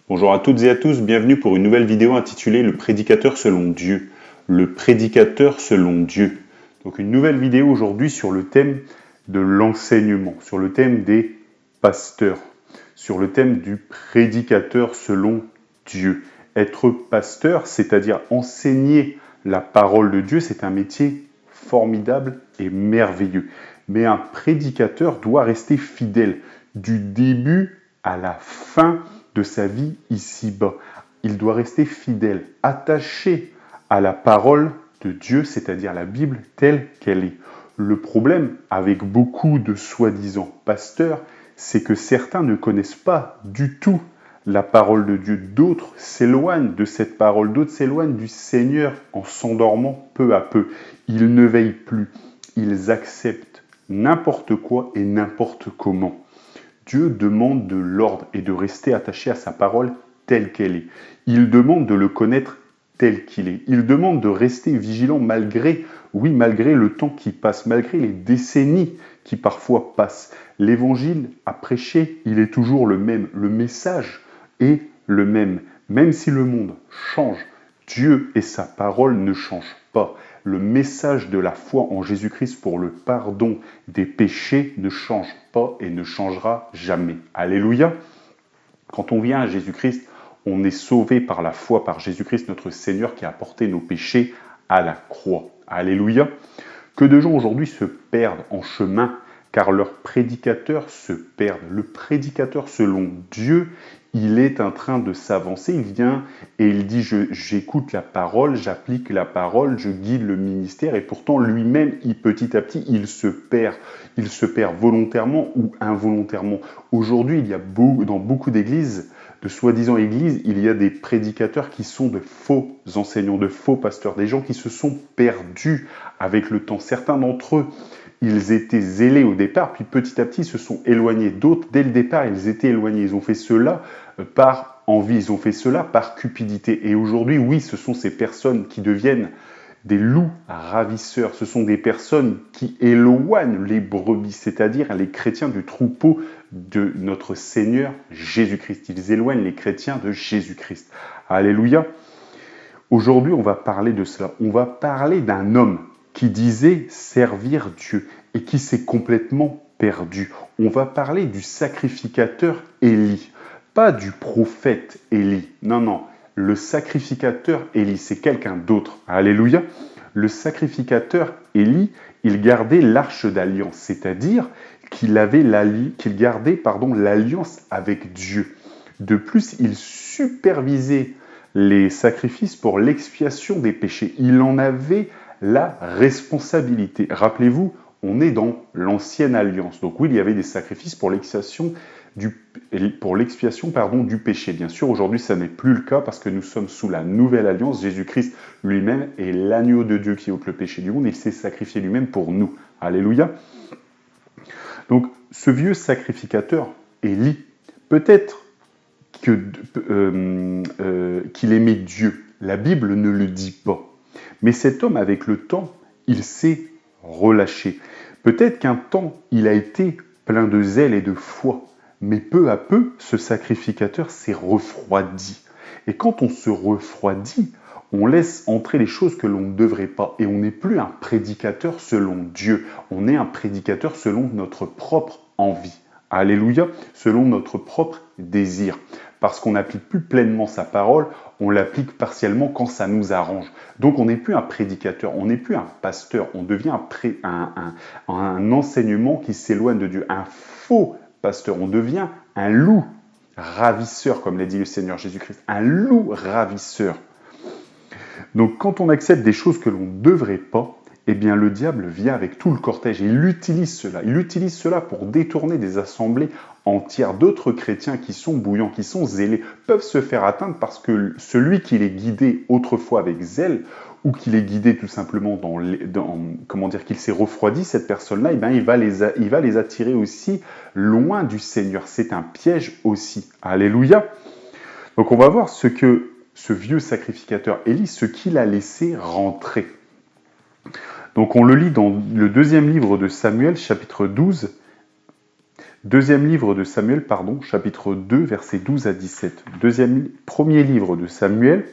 Bonjour à toutes et à tous, bienvenue pour une nouvelle vidéo intitulée Le prédicateur selon Dieu. Le prédicateur selon Dieu. Donc une nouvelle vidéo aujourd'hui sur le thème de l'enseignement, sur le thème des pasteurs, sur le thème du prédicateur selon Dieu. Être pasteur, c'est-à-dire enseigner la parole de Dieu, c'est un métier formidable et merveilleux. Mais un prédicateur doit rester fidèle du début à la fin de sa vie ici-bas. Il doit rester fidèle, attaché à la parole de Dieu, c'est-à-dire la Bible telle qu'elle est. Le problème avec beaucoup de soi-disant pasteurs, c'est que certains ne connaissent pas du tout la parole de Dieu. D'autres s'éloignent de cette parole, d'autres s'éloignent du Seigneur en s'endormant peu à peu. Ils ne veillent plus, ils acceptent n'importe quoi et n'importe comment. Dieu demande de l'ordre et de rester attaché à sa parole telle qu'elle est. Il demande de le connaître tel qu'il est. Il demande de rester vigilant malgré le temps qui passe, malgré les décennies qui parfois passent. L'évangile à prêcher, il est toujours le même. Le message est le même. Même si le monde change, Dieu et sa parole ne changent pas. Le message de la foi en Jésus-Christ pour le pardon des péchés ne change pas et ne changera jamais. Alléluia. Quand on vient à Jésus-Christ, on est sauvé par la foi, par Jésus-Christ notre Seigneur qui a porté nos péchés à la croix. Alléluia. Que de gens aujourd'hui se perdent en chemin car leurs prédicateurs se perdent. Le prédicateur selon Dieu, il est en train de s'avancer, il vient et il dit j'écoute la parole, j'applique la parole, je guide le ministère et pourtant lui-même, petit à petit, il se perd volontairement ou involontairement. Aujourd'hui, il y a dans beaucoup d'églises, de soi-disant églises, il y a des prédicateurs qui sont de faux enseignants, de faux pasteurs, des gens qui se sont perdus avec le temps. Certains d'entre eux, ils étaient zélés au départ, puis petit à petit se sont éloignés. D'autres, dès le départ, ils étaient éloignés. Ils ont fait cela par envie, ils ont fait cela par cupidité. Et aujourd'hui, oui, ce sont ces personnes qui deviennent des loups ravisseurs. Ce sont des personnes qui éloignent les brebis, c'est-à-dire les chrétiens du troupeau de notre Seigneur Jésus-Christ. Ils éloignent les chrétiens de Jésus-Christ. Alléluia. Aujourd'hui, on va parler de cela. On va parler d'un homme qui disait servir Dieu et qui s'est complètement perdu. On va parler du sacrificateur Élie, pas du prophète Élie. Non. Le sacrificateur Élie, c'est quelqu'un d'autre. Alléluia. Le sacrificateur Élie, il gardait l'arche d'alliance, c'est-à-dire qu'il gardait l'alliance avec Dieu. De plus, il supervisait les sacrifices pour l'expiation des péchés. Il en avait la responsabilité. Rappelez-vous, on est dans l'ancienne alliance. Donc oui, il y avait des sacrifices pour l'expiation du péché. Bien sûr, aujourd'hui, ça n'est plus le cas parce que nous sommes sous la nouvelle alliance. Jésus-Christ lui-même est l'agneau de Dieu qui ôte le péché du monde. Il s'est sacrifié lui-même pour nous. Alléluia. Donc, ce vieux sacrificateur, Élie, peut-être qu'il aimait Dieu. La Bible ne le dit pas. Mais cet homme, avec le temps, il s'est relâché. Peut-être qu'un temps, il a été plein de zèle et de foi. Mais peu à peu, ce sacrificateur s'est refroidi. Et quand on se refroidit, on laisse entrer les choses que l'on ne devrait pas. Et on n'est plus un prédicateur selon Dieu. On est un prédicateur selon notre propre envie. Alléluia, selon notre propre désir. Parce qu'on n'applique plus pleinement sa parole, on l'applique partiellement quand ça nous arrange. Donc on n'est plus un prédicateur, on n'est plus un pasteur, on devient un enseignement qui s'éloigne de Dieu, un faux pasteur, on devient un loup ravisseur, comme l'a dit le Seigneur Jésus-Christ, un loup ravisseur. Donc quand on accepte des choses que l'on ne devrait pas, eh bien le diable vient avec tout le cortège et il utilise cela. Il utilise cela pour détourner des assemblées entières. D'autres chrétiens qui sont bouillants, qui sont zélés, peuvent se faire atteindre parce que celui qui les guidait autrefois avec zèle, ou qui les guidait tout simplement qu'il s'est refroidi, cette personne-là, eh bien, il va les attirer aussi loin du Seigneur. C'est un piège aussi. Alléluia. Donc on va voir ce que ce vieux sacrificateur Élie, ce qu'il a laissé rentrer. Donc on le lit dans le deuxième livre de Samuel, chapitre 12, Deuxième livre de Samuel, chapitre 2, versets 12 à 17. Premier livre de Samuel,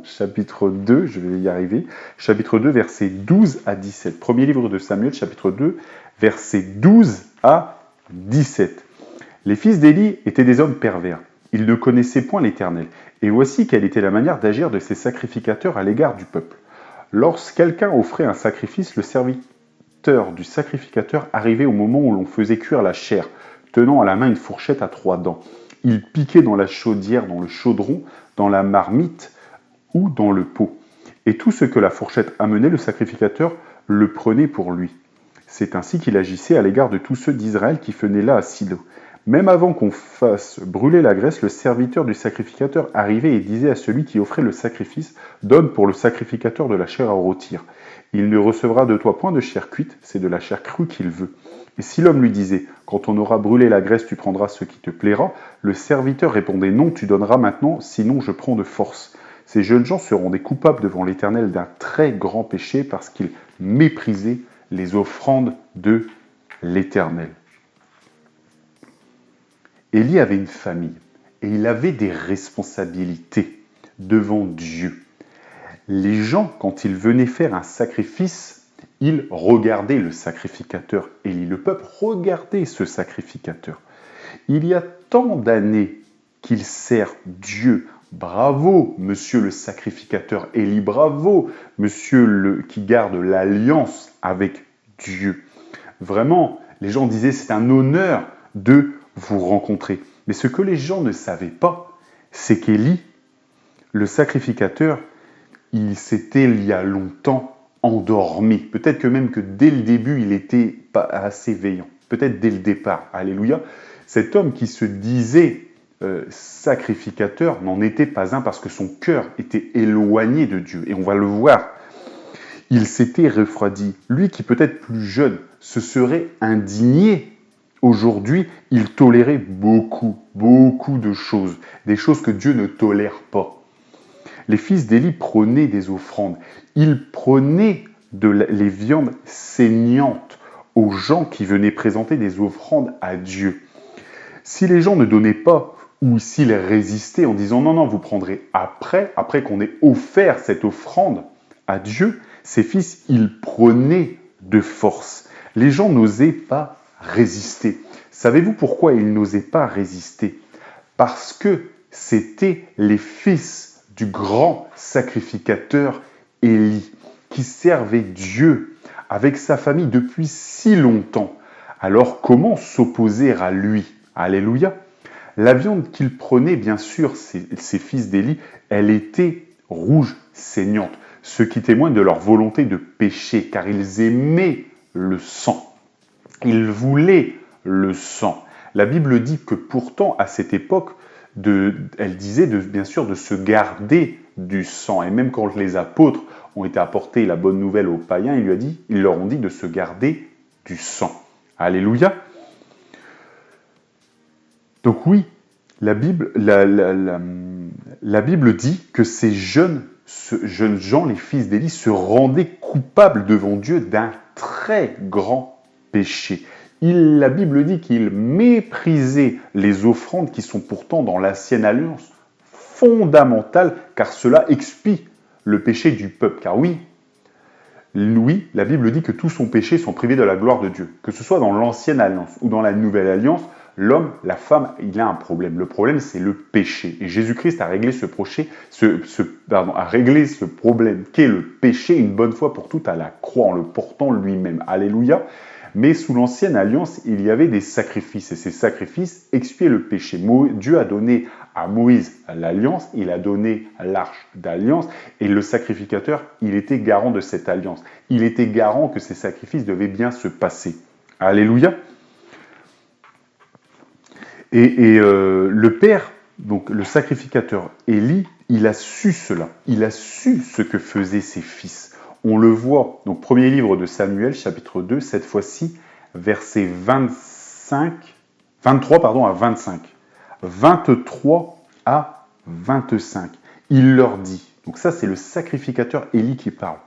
chapitre 2, je vais y arriver, chapitre 2, versets 12 à 17. Premier livre de Samuel, chapitre 2, versets 12 à 17. Les fils d'Éli étaient des hommes pervers. Ils ne connaissaient point l'Éternel. Et voici quelle était la manière d'agir de ces sacrificateurs à l'égard du peuple. Lorsqu'elqu'un offrait un sacrifice, le serviteur du sacrificateur arrivait au moment où l'on faisait cuire la chair, tenant à la main une fourchette à 3 dents. Il piquait dans la chaudière, dans le chaudron, dans la marmite ou dans le pot. Et tout ce que la fourchette amenait, le sacrificateur le prenait pour lui. C'est ainsi qu'il agissait à l'égard de tous ceux d'Israël qui venaient là à Silo. Même avant qu'on fasse brûler la graisse, le serviteur du sacrificateur arrivait et disait à celui qui offrait le sacrifice, « Donne pour le sacrificateur de la chair à rôtir. Il ne recevra de toi point de chair cuite, c'est de la chair crue qu'il veut. » Et si l'homme lui disait, « Quand on aura brûlé la graisse, tu prendras ce qui te plaira », le serviteur répondait, « Non, tu donneras maintenant, sinon je prends de force. » Ces jeunes gens seront des coupables devant l'Éternel d'un très grand péché parce qu'ils méprisaient les offrandes de l'Éternel. Élie avait une famille et il avait des responsabilités devant Dieu. Les gens, quand ils venaient faire un sacrifice, ils regardaient le sacrificateur. Élie, le peuple regardait ce sacrificateur. Il y a tant d'années qu'il sert Dieu. Bravo, monsieur le sacrificateur Élie, bravo, monsieur qui garde l'alliance avec Dieu. Vraiment, les gens disaient c'est un honneur de vous rencontrer. Mais ce que les gens ne savaient pas, c'est qu'Élie, le sacrificateur, il s'était il y a longtemps endormi. Peut-être que même que dès le début, il n'était pas assez veillant. Peut-être dès le départ. Alléluia. Cet homme qui se disait sacrificateur n'en était pas un parce que son cœur était éloigné de Dieu. Et on va le voir. Il s'était refroidi. Lui qui peut-être plus jeune se serait indigné. Aujourd'hui, il tolérait beaucoup de choses. Des choses que Dieu ne tolère pas. Les fils d'Élie prenaient des offrandes. Ils prenaient les viandes saignantes aux gens qui venaient présenter des offrandes à Dieu. Si les gens ne donnaient pas ou s'ils résistaient en disant non, vous prendrez après qu'on ait offert cette offrande à Dieu, ces fils, ils prenaient de force. Les gens n'osaient pas résister. Savez-vous pourquoi ils n'osaient pas résister? Parce que c'était les fils du grand sacrificateur Élie, qui servait Dieu avec sa famille depuis si longtemps. Alors comment s'opposer à lui? Alléluia. La viande qu'ils prenaient, bien sûr, ces fils d'Élie, elle était rouge, saignante, ce qui témoigne de leur volonté de pécher, car ils aimaient le sang. Ils voulaient le sang. La Bible dit que pourtant, à cette époque, elle disait bien sûr de se garder du sang. Et même quand les apôtres ont été apporter la bonne nouvelle aux païens, ils leur ont dit de se garder du sang. Alléluia. Donc oui, la Bible dit que ces jeunes gens, les fils d'Élie, se rendaient coupables devant Dieu d'un très grand péché. La Bible dit qu'ils méprisaient les offrandes qui sont pourtant dans l'ancienne alliance fondamentales, car cela expie le péché du peuple. Car oui, la Bible dit que tous son péché sont privés de la gloire de Dieu. Que ce soit dans l'ancienne alliance ou dans la nouvelle alliance, l'homme, la femme, il a un problème. Le problème, c'est le péché. Et Jésus-Christ a réglé ce problème qu'est le péché une bonne fois pour toutes à la croix, en le portant lui-même. Alléluia. Mais sous l'ancienne alliance, il y avait des sacrifices. Et ces sacrifices expiaient le péché. Dieu a donné à Moïse l'alliance, il a donné l'arche d'alliance. Et le sacrificateur, il était garant de cette alliance. Il était garant que ces sacrifices devaient bien se passer. Alléluia. Et le père, donc le sacrificateur Élie, il a su cela. Il a su ce que faisaient ses fils. On le voit, donc premier livre de Samuel, chapitre 2, cette fois-ci, versets 23 à 25. 23 à 25. Il leur dit, donc ça c'est le sacrificateur Élie qui parle.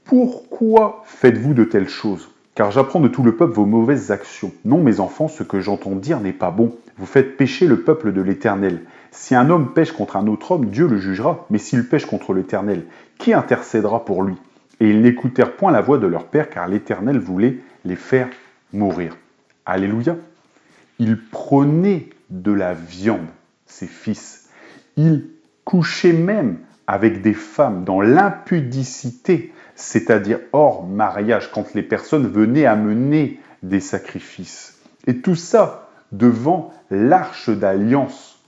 Pourquoi faites-vous de telles choses? car j'apprends de tout le peuple vos mauvaises actions. Non, mes enfants, ce que j'entends dire n'est pas bon. Vous faites pécher le peuple de l'Éternel. Si un homme pêche contre un autre homme, Dieu le jugera, mais s'il pêche contre l'Éternel, qui intercédera pour lui? Et ils n'écoutèrent point la voix de leur père, car l'Éternel voulait les faire mourir. Alléluia. Ils prenaient de la viande, ses fils. Ils couchaient même avec des femmes dans l'impudicité, c'est-à-dire hors mariage, quand les personnes venaient amener des sacrifices. Et tout ça devant l'arche d'alliance.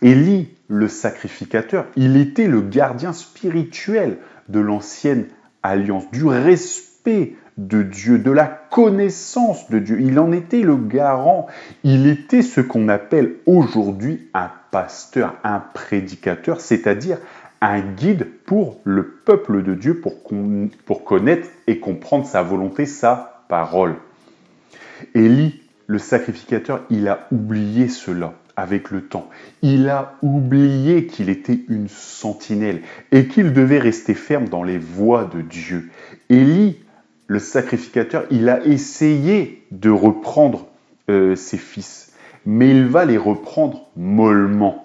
Élie, le sacrificateur, il était le gardien spirituel de l'ancienne alliance, du respect de Dieu, de la connaissance de Dieu. Il en était le garant. Il était ce qu'on appelle aujourd'hui un pasteur, un prédicateur, c'est-à-dire un guide pour le peuple de Dieu, pour connaître et comprendre sa volonté, sa parole. Élie, le sacrificateur, il a oublié cela avec le temps. Il a oublié qu'il était une sentinelle et qu'il devait rester ferme dans les voies de Dieu. Élie, le sacrificateur, il a essayé de reprendre ses fils, mais il va les reprendre mollement.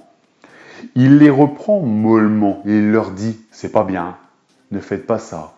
Il les reprend mollement et il leur dit « c'est pas bien, ne faites pas ça ».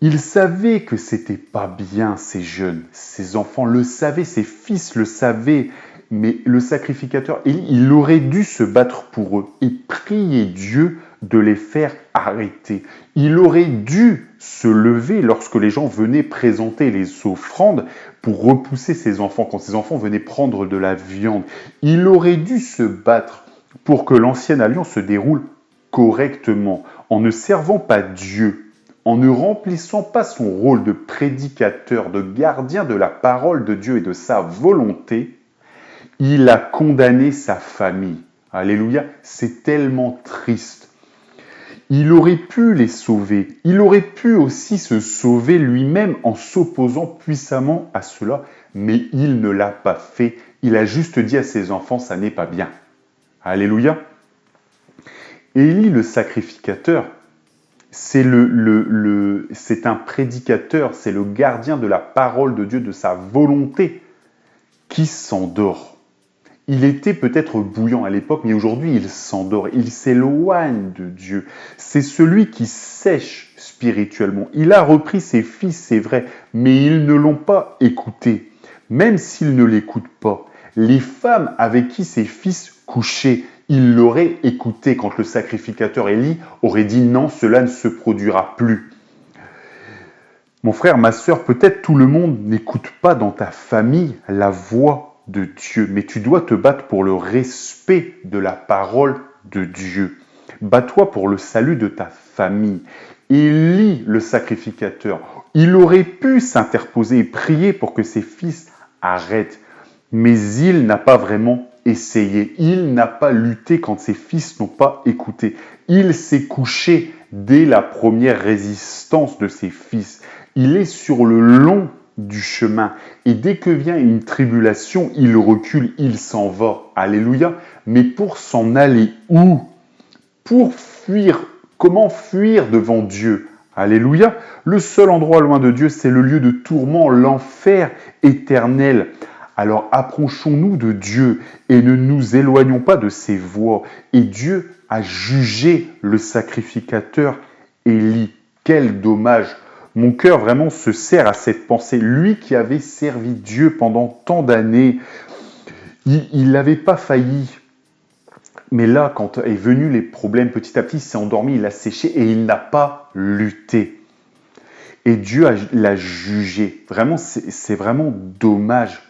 Il savait que c'était pas bien, ces jeunes, ces enfants le savaient, ses fils le savaient, mais le sacrificateur, il aurait dû se battre pour eux et prier Dieu de les faire arrêter. Il aurait dû se lever lorsque les gens venaient présenter les offrandes pour repousser ses enfants, quand ses enfants venaient prendre de la viande. Il aurait dû se battre pour que l'ancienne alliance se déroule correctement, en ne servant pas Dieu, en ne remplissant pas son rôle de prédicateur, de gardien de la parole de Dieu et de sa volonté. Il a condamné sa famille. Alléluia, c'est tellement triste. Il aurait pu les sauver. Il aurait pu aussi se sauver lui-même en s'opposant puissamment à cela, mais il ne l'a pas fait. Il a juste dit à ses enfants, ça n'est pas bien. Alléluia. Élie, le sacrificateur, c'est un prédicateur, c'est le gardien de la parole de Dieu, de sa volonté, qui s'endort. Il était peut-être bouillant à l'époque, mais aujourd'hui il s'endort, il s'éloigne de Dieu. C'est celui qui sèche spirituellement. Il a repris ses fils, c'est vrai, mais ils ne l'ont pas écouté. Même s'ils ne l'écoutent pas, les femmes avec qui ses fils couchaient, ils l'auraient écouté quand le sacrificateur Élie aurait dit non, cela ne se produira plus. Mon frère, ma sœur, peut-être tout le monde n'écoute pas dans ta famille la voix de Dieu, mais tu dois te battre pour le respect de la parole de Dieu. Bats-toi pour le salut de ta famille. Élie, le sacrificateur, il aurait pu s'interposer et prier pour que ses fils arrêtent, mais il n'a pas vraiment essayé. Il n'a pas lutté quand ses fils n'ont pas écouté. Il s'est couché dès la première résistance de ses fils. Il est sur le long du chemin. Et dès que vient une tribulation, il recule, il s'en va. Alléluia. Mais pour s'en aller où? Pour fuir. Comment fuir devant Dieu? Alléluia. Le seul endroit loin de Dieu, c'est le lieu de tourment, l'enfer éternel. Alors approchons-nous de Dieu et ne nous éloignons pas de ses voies. Et Dieu a jugé le sacrificateur Élie. Quel dommage! Mon cœur vraiment se serre à cette pensée. Lui qui avait servi Dieu pendant tant d'années, il n'avait pas failli. Mais là, quand est venu les problèmes, petit à petit, il s'est endormi, il a séché et il n'a pas lutté. Et Dieu l'a jugé. Vraiment, c'est vraiment dommage.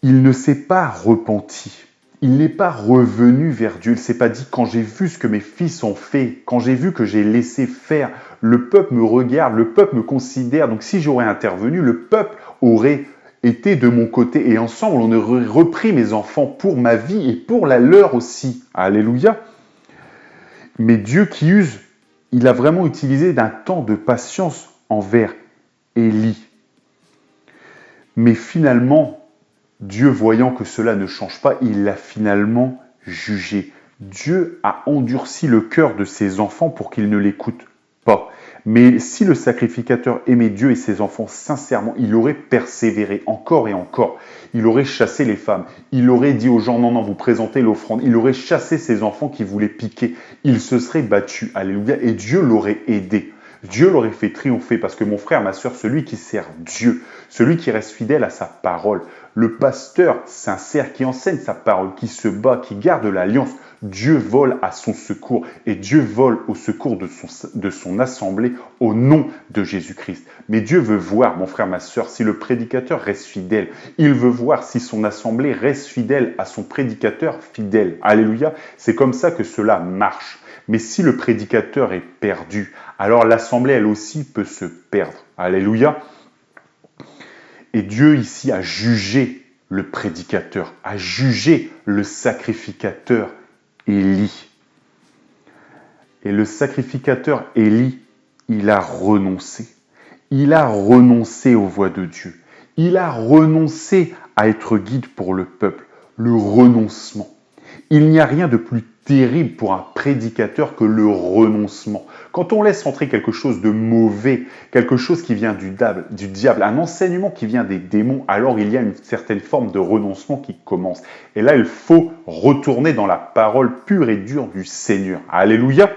Il ne s'est pas repenti. Il n'est pas revenu vers Dieu. Il ne s'est pas dit, quand j'ai vu ce que mes fils ont fait, quand j'ai vu que j'ai laissé faire, le peuple me regarde, le peuple me considère. Donc si j'aurais intervenu, le peuple aurait été de mon côté. Et ensemble, on aurait repris mes enfants pour ma vie et pour la leur aussi. Alléluia. Mais Dieu qui use, il a vraiment utilisé d'un temps de patience envers Élie. Mais finalement, Dieu, voyant que cela ne change pas, il l'a finalement jugé. Dieu a endurci le cœur de ses enfants pour qu'ils ne l'écoutent pas. Mais si le sacrificateur aimait Dieu et ses enfants sincèrement, il aurait persévéré encore et encore. Il aurait chassé les femmes. Il aurait dit aux gens, non, non, vous présentez l'offrande. Il aurait chassé ses enfants qui voulaient piquer. Il se serait battu. Alléluia. Et Dieu l'aurait aidé. Dieu l'aurait fait triompher parce que mon frère, ma sœur, celui qui sert Dieu, celui qui reste fidèle à sa parole, le pasteur sincère qui enseigne sa parole, qui se bat, qui garde l'alliance, Dieu vole à son secours et Dieu vole au secours de son assemblée au nom de Jésus-Christ. Mais Dieu veut voir, mon frère, ma sœur, si le prédicateur reste fidèle. Il veut voir si son assemblée reste fidèle à son prédicateur fidèle. Alléluia, c'est comme ça que cela marche. Mais si le prédicateur est perdu, alors l'assemblée, elle aussi, peut se perdre. Alléluia. Et Dieu ici a jugé le prédicateur, a jugé le sacrificateur Élie. Et le sacrificateur Élie, il a renoncé. Il a renoncé aux voies de Dieu. Il a renoncé à être guide pour le peuple. Le renoncement. Il n'y a rien de plus terrible pour un prédicateur que le renoncement. Quand on laisse entrer quelque chose de mauvais, quelque chose qui vient du diable, un enseignement qui vient des démons, alors il y a une certaine forme de renoncement qui commence. Et là, il faut retourner dans la parole pure et dure du Seigneur. Alléluia.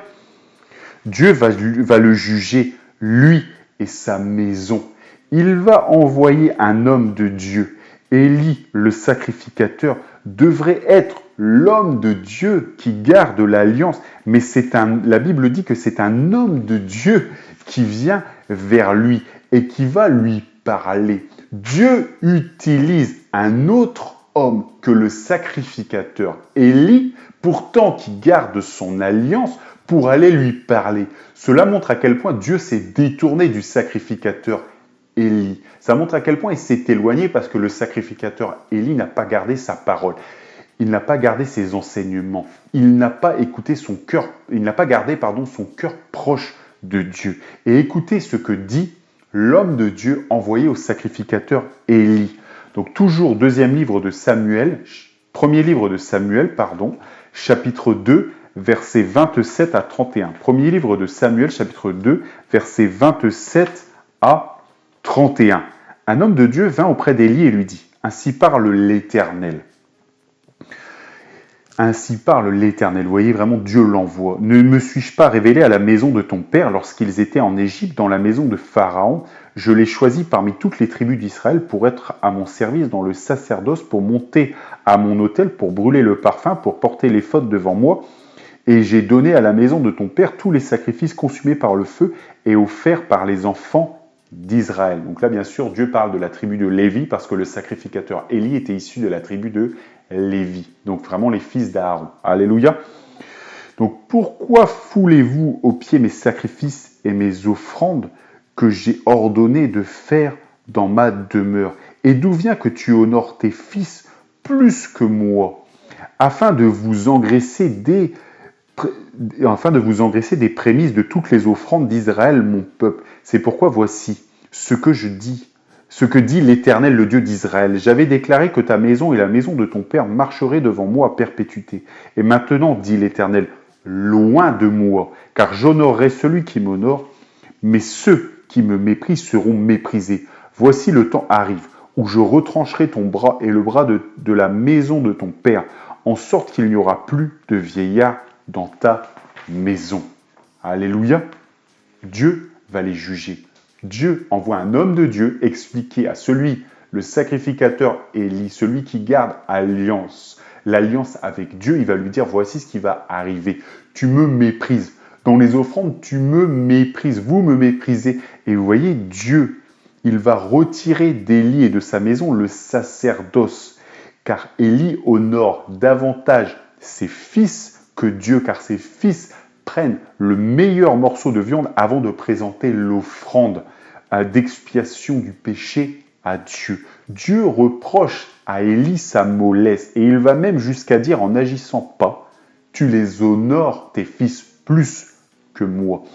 Dieu va le juger, lui et sa maison. Il va envoyer un homme de Dieu. Élie, le sacrificateur, devrait être l'homme de Dieu qui garde l'alliance, mais la Bible dit que c'est un homme de Dieu qui vient vers lui et qui va lui parler. Dieu utilise un autre homme que le sacrificateur Élie, pourtant qui garde son alliance, pour aller lui parler. Cela montre à quel point Dieu s'est détourné du sacrificateur Élie. Ça montre à quel point il s'est éloigné parce que le sacrificateur Élie n'a pas gardé sa parole. Il n'a pas gardé ses enseignements. Il n'a pas écouté son cœur. Il n'a pas gardé, son cœur proche de Dieu. Et écoutez ce que dit l'homme de Dieu envoyé au sacrificateur Élie. Donc toujours premier livre de Samuel, chapitre 2, versets 27 à 31. Premier livre de Samuel, chapitre 2, versets 27 à 31. Un homme de Dieu vint auprès d'Élie et lui dit, « Ainsi parle l'Éternel. » Ainsi parle l'Éternel. Vous voyez, vraiment, Dieu l'envoie. « Ne me suis-je pas révélé à la maison de ton père lorsqu'ils étaient en Égypte, dans la maison de Pharaon? Je l'ai choisi parmi toutes les tribus d'Israël pour être à mon service dans le sacerdoce, pour monter à mon autel, pour brûler le parfum, pour porter l'éphod devant moi. Et j'ai donné à la maison de ton père tous les sacrifices consumés par le feu et offerts par les enfants d'Israël. » Donc là, bien sûr, Dieu parle de la tribu de Lévi parce que le sacrificateur Élie était issu de la tribu de Lévi. Donc vraiment les fils d'Aaron. Alléluia. Donc pourquoi foulez-vous aux pieds mes sacrifices et mes offrandes que j'ai ordonné de faire dans ma demeure? Et d'où vient que tu honores tes fils plus que moi, afin de vous engraisser des prémices de toutes les offrandes d'Israël, mon peuple? C'est pourquoi voici ce que dit l'Éternel, le Dieu d'Israël. J'avais déclaré que ta maison et la maison de ton père marcheraient devant moi à perpétuité. Et maintenant, dit l'Éternel, loin de moi, car j'honorerai celui qui m'honore, mais ceux qui me méprisent seront méprisés. Voici le temps arrive, où je retrancherai ton bras et le bras de la maison de ton père, en sorte qu'il n'y aura plus de vieillards dans ta maison. Alléluia. Dieu va les juger. Dieu envoie un homme de Dieu expliquer à le sacrificateur Élie, celui qui garde l'alliance avec Dieu, il va lui dire, voici ce qui va arriver. Tu me méprises. Dans les offrandes, tu me méprises. Vous me méprisez. Et vous voyez, Dieu, il va retirer d'Élie et de sa maison le sacerdoce. Car Élie honore davantage ses fils que Dieu, car ses fils prennent le meilleur morceau de viande avant de présenter l'offrande d'expiation du péché à Dieu. Dieu reproche à Élie sa mollesse et il va même jusqu'à dire en n'agissant pas, tu les honores tes fils plus que moi.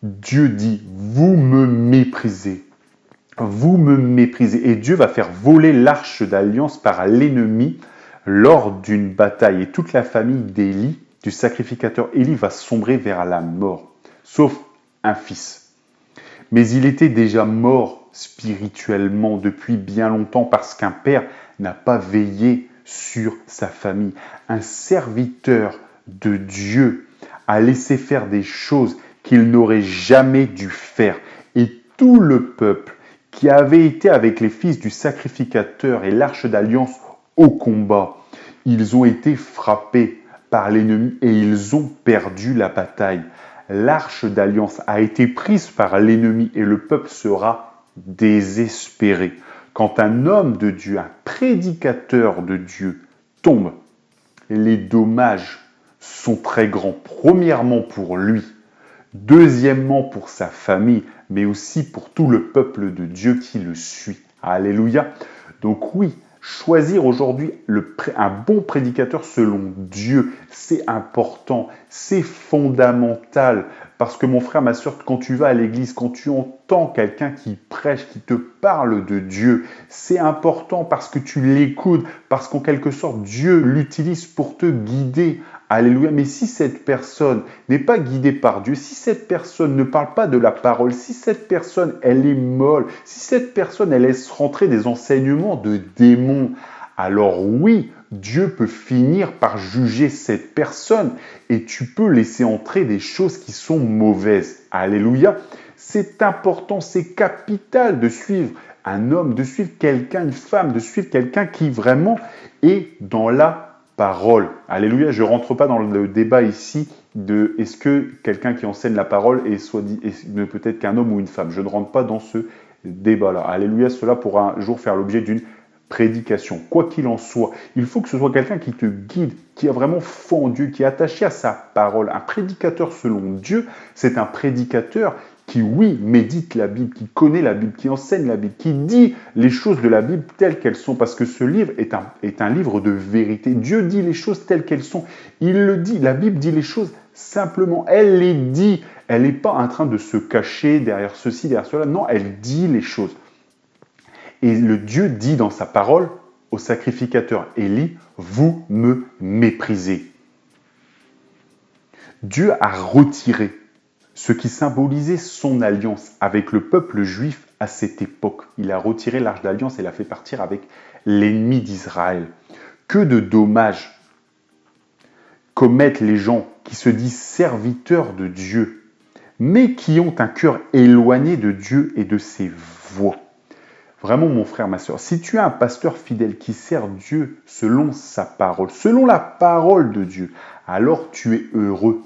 Dieu dit, vous me méprisez. Vous me méprisez. Et Dieu va faire voler l'arche d'alliance par l'ennemi lors d'une bataille. Et toute la famille d'Élie, du sacrificateur Élie, va sombrer vers la mort. Sauf un fils. Mais il était déjà mort spirituellement depuis bien longtemps parce qu'un père n'a pas veillé sur sa famille. Un serviteur de Dieu a laissé faire des choses qu'il n'aurait jamais dû faire. Et tout le peuple qui avait été avec les fils du sacrificateur et l'arche d'alliance au combat, ils ont été frappés par l'ennemi et ils ont perdu la bataille. L'arche d'alliance a été prise par l'ennemi et le peuple sera désespéré. Quand un homme de Dieu, un prédicateur de Dieu tombe, les dommages sont très grands. Premièrement pour lui, deuxièmement pour sa famille, mais aussi pour tout le peuple de Dieu qui le suit. Alléluia. Donc oui, choisir aujourd'hui un bon prédicateur selon Dieu, c'est important, c'est fondamental. Parce que mon frère, ma soeur, quand tu vas à l'église, quand tu entends quelqu'un qui prêche, qui te parle de Dieu, c'est important parce que tu l'écoutes, parce qu'en quelque sorte, Dieu l'utilise pour te guider. Alléluia. Mais si cette personne n'est pas guidée par Dieu, si cette personne ne parle pas de la parole, si cette personne, elle est molle, si cette personne, elle laisse rentrer des enseignements de démons, alors oui, Dieu peut finir par juger cette personne et tu peux laisser entrer des choses qui sont mauvaises. Alléluia. C'est important, c'est capital de suivre un homme, de suivre quelqu'un, une femme, de suivre quelqu'un qui vraiment est dans la parole. Alléluia. Je ne rentre pas dans le débat ici de est-ce que quelqu'un qui enseigne la parole ne peut être qu'un homme ou une femme. Je ne rentre pas dans ce débat-là. Alléluia. Cela pourra un jour faire l'objet d'une prédication. Quoi qu'il en soit, il faut que ce soit quelqu'un qui te guide, qui a vraiment foi en Dieu, qui est attaché à sa parole. Un prédicateur selon Dieu, c'est un prédicateur qui, oui, médite la Bible, qui connaît la Bible, qui enseigne la Bible, qui dit les choses de la Bible telles qu'elles sont, parce que ce livre est un livre de vérité. Dieu dit les choses telles qu'elles sont. Il le dit, la Bible dit les choses simplement. Elle les dit. Elle n'est pas en train de se cacher derrière ceci, derrière cela. Non, elle dit les choses. Et le Dieu dit dans sa parole au sacrificateur Élie, vous me méprisez. Dieu a retiré ce qui symbolisait son alliance avec le peuple juif à cette époque. Il a retiré l'arche d'alliance et l'a fait partir avec l'ennemi d'Israël. Que de dommages commettent les gens qui se disent serviteurs de Dieu, mais qui ont un cœur éloigné de Dieu et de ses voies. Vraiment, mon frère, ma soeur, si tu as un pasteur fidèle qui sert Dieu selon sa parole, selon la parole de Dieu, alors tu es heureux.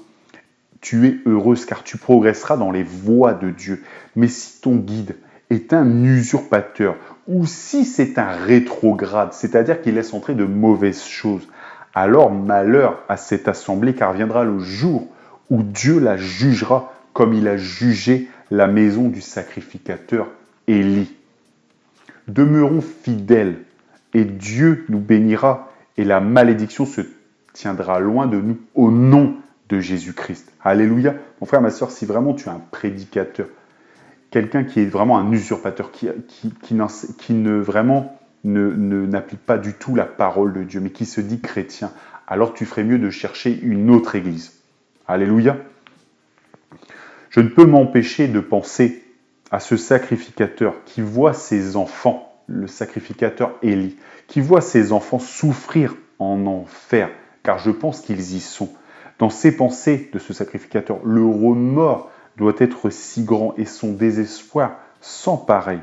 Tu es heureuse car tu progresseras dans les voies de Dieu. Mais si ton guide est un usurpateur ou si c'est un rétrograde, c'est-à-dire qu'il laisse entrer de mauvaises choses, alors malheur à cette assemblée car viendra le jour où Dieu la jugera comme il a jugé la maison du sacrificateur Élie. Demeurons fidèles et Dieu nous bénira et la malédiction se tiendra loin de nous au nom de Jésus-Christ. Alléluia. Mon frère, ma soeur, si vraiment tu es un prédicateur, quelqu'un qui est vraiment un usurpateur, qui n'applique pas du tout la parole de Dieu, mais qui se dit chrétien, alors tu ferais mieux de chercher une autre église. Alléluia. Je ne peux m'empêcher de penser à ce sacrificateur qui voit ses enfants, le sacrificateur Élie, qui voit ses enfants souffrir en enfer, car je pense qu'ils y sont. Dans ses pensées de ce sacrificateur, le remords doit être si grand et son désespoir sans pareil.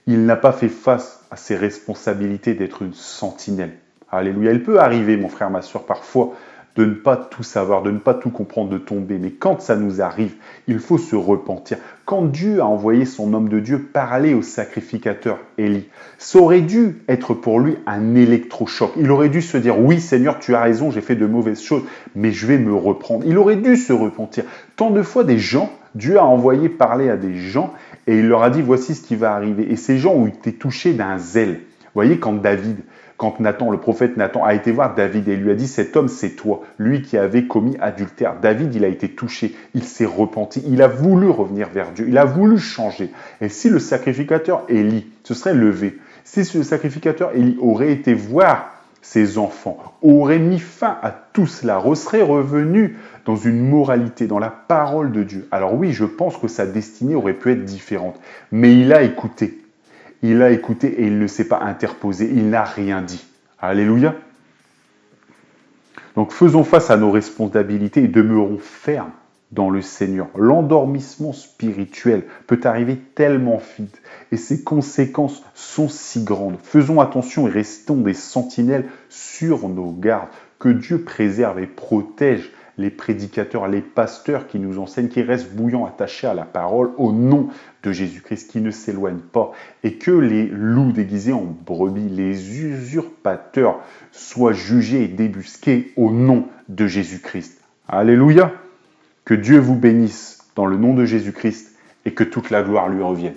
Il n'a pas fait face à ses responsabilités d'être une sentinelle. Alléluia. Il peut arriver, mon frère, ma soeur, parfois, de ne pas tout savoir, de ne pas tout comprendre, de tomber. Mais quand ça nous arrive, il faut se repentir. Quand Dieu a envoyé son homme de Dieu parler au sacrificateur Élie, ça aurait dû être pour lui un électrochoc. Il aurait dû se dire, oui Seigneur, tu as raison, j'ai fait de mauvaises choses, mais je vais me reprendre. Il aurait dû se repentir. Tant de fois, des gens, Dieu a envoyé parler à des gens et il leur a dit, voici ce qui va arriver. Et ces gens ont été touchés d'un zèle. Vous voyez, quand Nathan, le prophète Nathan, a été voir David et lui a dit « Cet homme, c'est toi, lui qui avait commis adultère. » David, il a été touché, il s'est repenti, il a voulu revenir vers Dieu, il a voulu changer. Et si le sacrificateur Élie se serait levé, si ce sacrificateur Élie aurait été voir ses enfants, aurait mis fin à tout cela, serait revenu dans une moralité, dans la parole de Dieu. Alors oui, je pense que sa destinée aurait pu être différente, mais il a écouté. Il a écouté et il ne s'est pas interposé, il n'a rien dit. Alléluia. Donc faisons face à nos responsabilités et demeurons fermes dans le Seigneur. L'endormissement spirituel peut arriver tellement vite et ses conséquences sont si grandes. Faisons attention et restons des sentinelles sur nos gardes. Que Dieu préserve et protège les prédicateurs, les pasteurs qui nous enseignent, qui restent bouillants, attachés à la parole au nom de Jésus-Christ, qui ne s'éloignent pas. Et que les loups déguisés en brebis, les usurpateurs, soient jugés et débusqués au nom de Jésus-Christ. Alléluia! Que Dieu vous bénisse dans le nom de Jésus-Christ et que toute la gloire lui revienne.